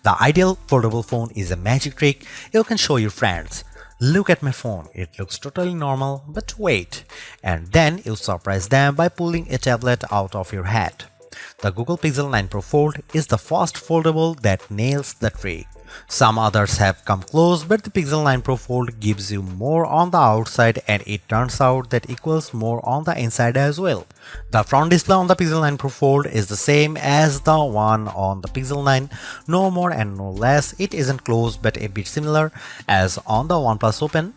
The ideal foldable phone is a magic trick you can show your friends. Look at my phone, it looks totally normal, but wait. And then you surprise them by pulling a tablet out of your hat. The Google Pixel 9 Pro Fold is the first foldable that nails the trick. Some others have come close, but the Pixel 9 Pro Fold gives you more on the outside, and it turns out that equals more on the inside as well. The front display on the Pixel 9 Pro Fold is the same as the one on the Pixel 9, no more and no less. It isn't close but a bit similar as on the OnePlus Open.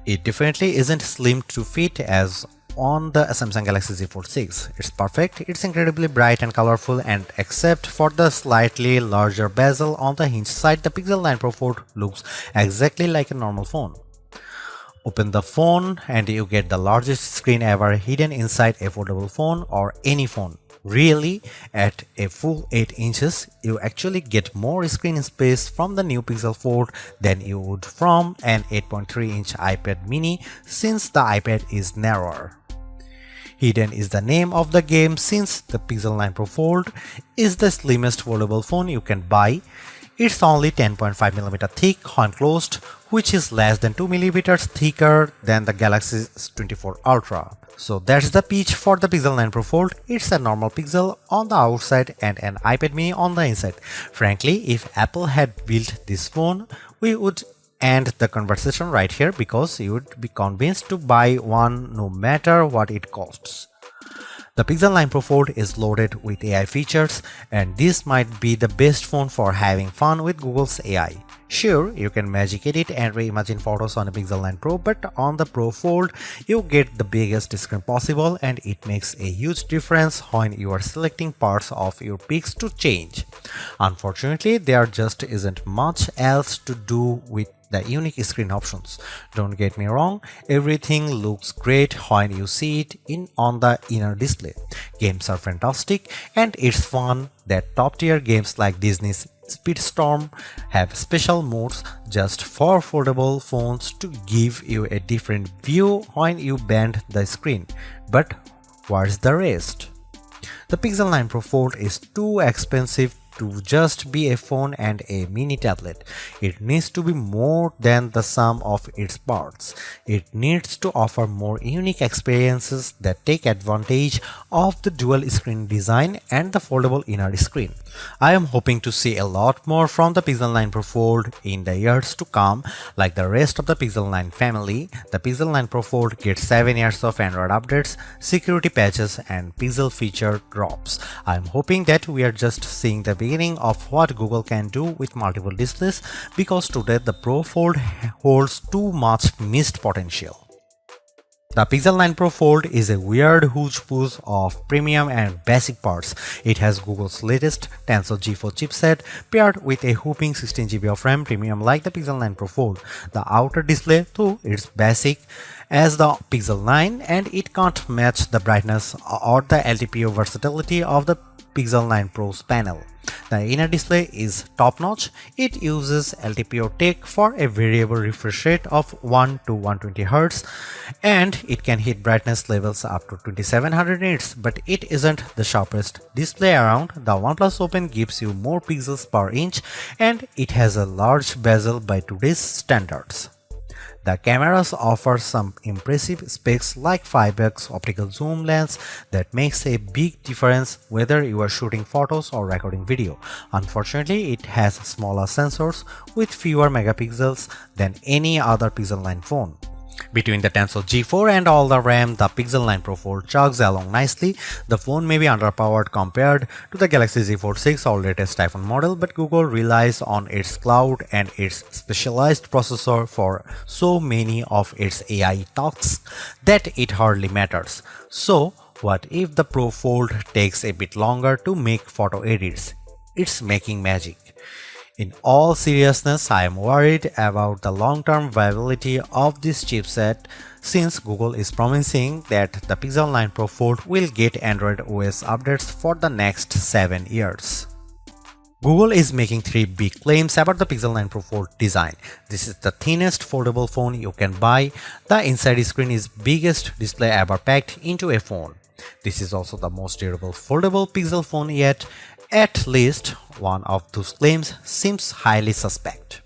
It definitely isn't slim to fit as on the Samsung Galaxy Z Fold 6. It's perfect, it's incredibly bright and colorful, and except for the slightly larger bezel on the hinge side, the Pixel 9 Pro Fold looks exactly like a normal phone. Open the phone and you get the largest screen ever hidden inside a foldable phone or any phone. Really, at a full 8 inches, you actually get more screen space from the new Pixel Fold than you would from an 8.3-inch iPad mini, since the iPad is narrower. Hidden is the name of the game, since the Pixel 9 Pro Fold is the slimmest foldable phone you can buy. It's only 10.5mm thick when closed, which is less than 2mm thicker than the Galaxy S24 Ultra. So that's the pitch for the Pixel 9 Pro Fold. It's a normal Pixel on the outside and an iPad mini on the inside. Frankly, if Apple had built this phone, we would end the conversation right here, because you would be convinced to buy one no matter what it costs. The Pixel 9 Pro Fold is loaded with AI features, and this might be the best phone for having fun with Google's AI. Sure, you can magic edit and reimagine photos on a Pixel 9 Pro, but on the Pro Fold, you get the biggest screen possible, and it makes a huge difference when you are selecting parts of your pics to change. Unfortunately, there just isn't much else to do with the unique screen options. Don't get me wrong, everything looks great when you see it on the inner display. Games are fantastic, and it's fun that top-tier games like Disney's Speedstorm have special modes just for foldable phones to give you a different view when you bend the screen. But where's the rest? The Pixel 9 Pro Fold is too expensive to just be a phone and a mini tablet. It needs to be more than the sum of its parts. It needs to offer more unique experiences that take advantage of the dual screen design and the foldable inner screen. I am hoping to see a lot more from the Pixel 9 Pro Fold in the years to come. Like the rest of the Pixel 9 family, the Pixel 9 Pro Fold gets 7 years of Android updates, security patches, and Pixel feature drops. I am hoping that we are just seeing the beginning of what Google can do with multiple displays, because today the Pro Fold holds too much missed potential. The Pixel 9 Pro Fold is a weird hodgepodge of premium and basic parts. It has Google's latest Tensor G4 chipset paired with a whopping 16GB of RAM, premium like the Pixel 9 Pro Fold. The outer display, though, is basic as the Pixel 9, and it can't match the brightness or the LTPO versatility of the Pixel 9 Pro's panel. The inner display is top-notch. It uses LTPO tech for a variable refresh rate of 1 to 120Hz, and it can hit brightness levels up to 2700 nits, but it isn't the sharpest display around. The OnePlus Open gives you more pixels per inch, and it has a large bezel by today's standards. The cameras offer some impressive specs like 5x optical zoom lens that makes a big difference whether you are shooting photos or recording video. Unfortunately, it has smaller sensors with fewer megapixels than any other Pixel 9 phone. Between the Tensor G4 and all the RAM, the Pixel 9 Pro Fold chugs along nicely. The phone may be underpowered compared to the Galaxy Z Fold 6 or latest iPhone model, but Google relies on its cloud and its specialized processor for so many of its AI tasks that it hardly matters. So, what if the Pro Fold takes a bit longer to make photo edits? It's making magic. In all seriousness, I am worried about the long-term viability of this chipset, since Google is promising that the Pixel 9 Pro Fold will get Android OS updates for the next 7 years. Google is making 3 big claims about the Pixel 9 Pro Fold design. This is the thinnest foldable phone you can buy. The inside screen is biggest display ever packed into a phone. This is also the most durable foldable Pixel phone yet, At least one of those claims seems highly suspect.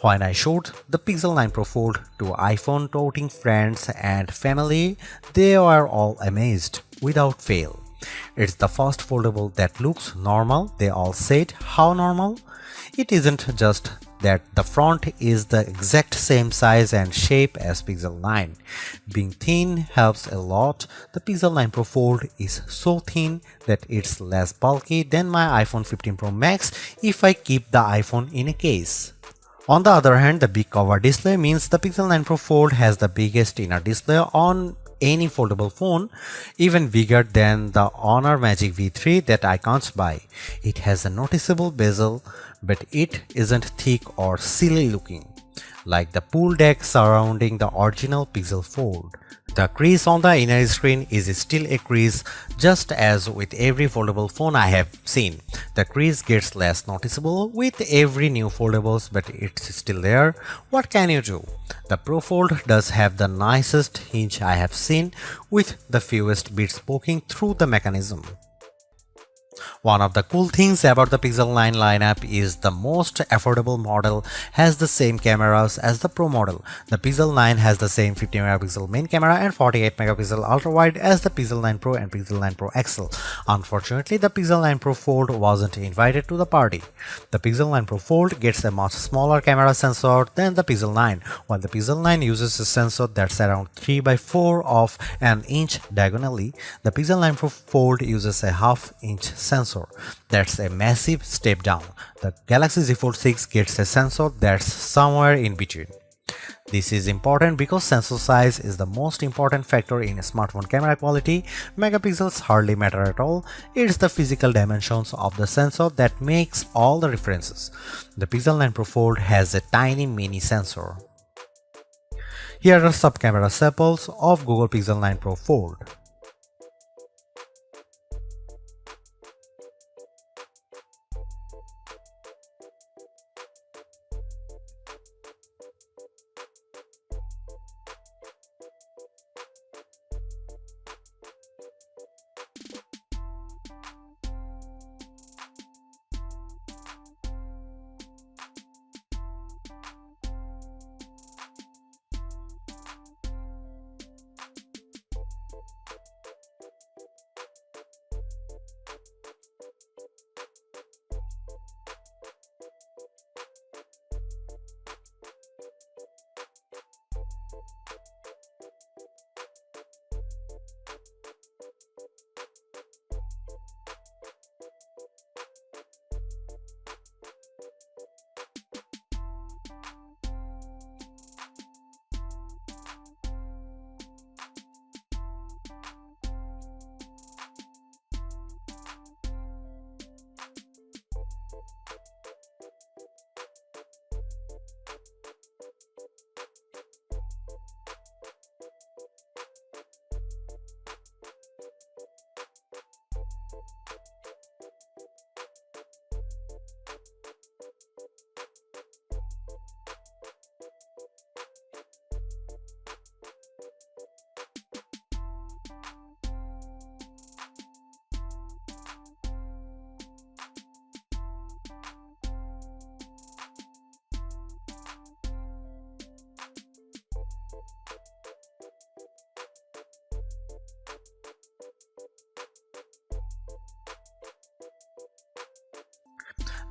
When I showed the Pixel 9 Pro Fold to iPhone toting friends and family, they were all amazed without fail. It's the first foldable that looks normal. They all said, how normal? It isn't just that the front is the exact same size and shape as Pixel 9. Being thin helps a lot. The Pixel 9 Pro Fold is so thin that it's less bulky than my iPhone 15 Pro Max if I keep the iPhone in a case. On the other hand, the big cover display means the Pixel 9 Pro Fold has the biggest inner display on any foldable phone, even bigger than the Honor Magic V3 that I can't buy. It has a noticeable bezel, but it isn't thick or silly looking, like the pool deck surrounding the original Pixel Fold. The crease on the inner screen is still a crease, just as with every foldable phone I have seen. The crease gets less noticeable with every new foldables, but it's still there. What can you do? The Pro Fold does have the nicest hinge I have seen, with the fewest bits poking through the mechanism. One of the cool things about the Pixel 9 lineup is the most affordable model has the same cameras as the Pro model. The Pixel 9 has the same 50 megapixel main camera and 48 megapixel ultra-wide as the Pixel 9 Pro and Pixel 9 Pro XL. Unfortunately, the Pixel 9 Pro Fold wasn't invited to the party. The Pixel 9 Pro Fold gets a much smaller camera sensor than the Pixel 9, while the Pixel 9 uses a sensor that's around 3 by 4 of an inch diagonally. The Pixel 9 Pro Fold uses a half-inch sensor. That's a massive step down. The Galaxy Z Fold 6 gets a sensor that's somewhere in between. This is important because sensor size is the most important factor in smartphone camera quality. Megapixels hardly matter at all. It's the physical dimensions of the sensor that makes all the differences. The Pixel 9 Pro Fold has a tiny mini sensor. Here are some camera samples of Google Pixel 9 Pro Fold.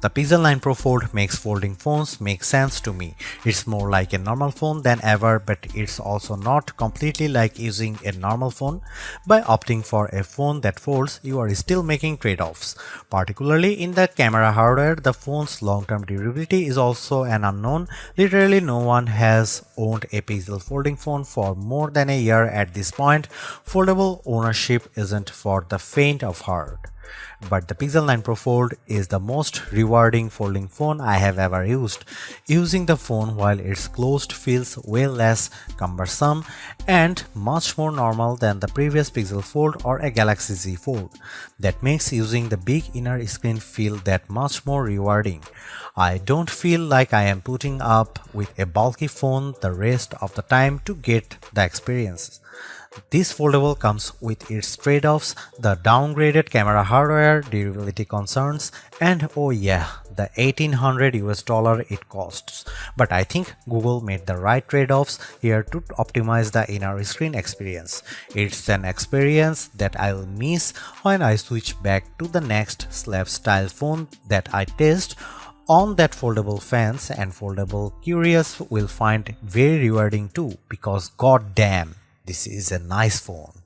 The Pixel 9 Pro Fold makes folding phones make sense to me. It's more like a normal phone than ever, but it's also not completely like using a normal phone. By opting for a phone that folds, you are still making trade-offs. Particularly in the camera hardware, the phone's long-term durability is also an unknown. Literally no one has owned a Pixel folding phone for more than a year at this point. Foldable ownership isn't for the faint of heart. But the Pixel 9 Pro Fold is the most rewarding folding phone I have ever used. Using the phone while it's closed feels way less cumbersome and much more normal than the previous Pixel Fold or a Galaxy Z Fold. That makes using the big inner screen feel that much more rewarding. I don't feel like I am putting up with a bulky phone the rest of the time to get the experience. This foldable comes with its trade-offs, the downgraded camera hardware, durability concerns, and oh yeah, the 1800 US dollar it costs. But I think Google made the right trade-offs here to optimize the inner screen experience. It's an experience that I'll miss when I switch back to the next slab style phone that I test on that foldable fans, and foldable curious will find very rewarding too, because god damn, this is a nice phone.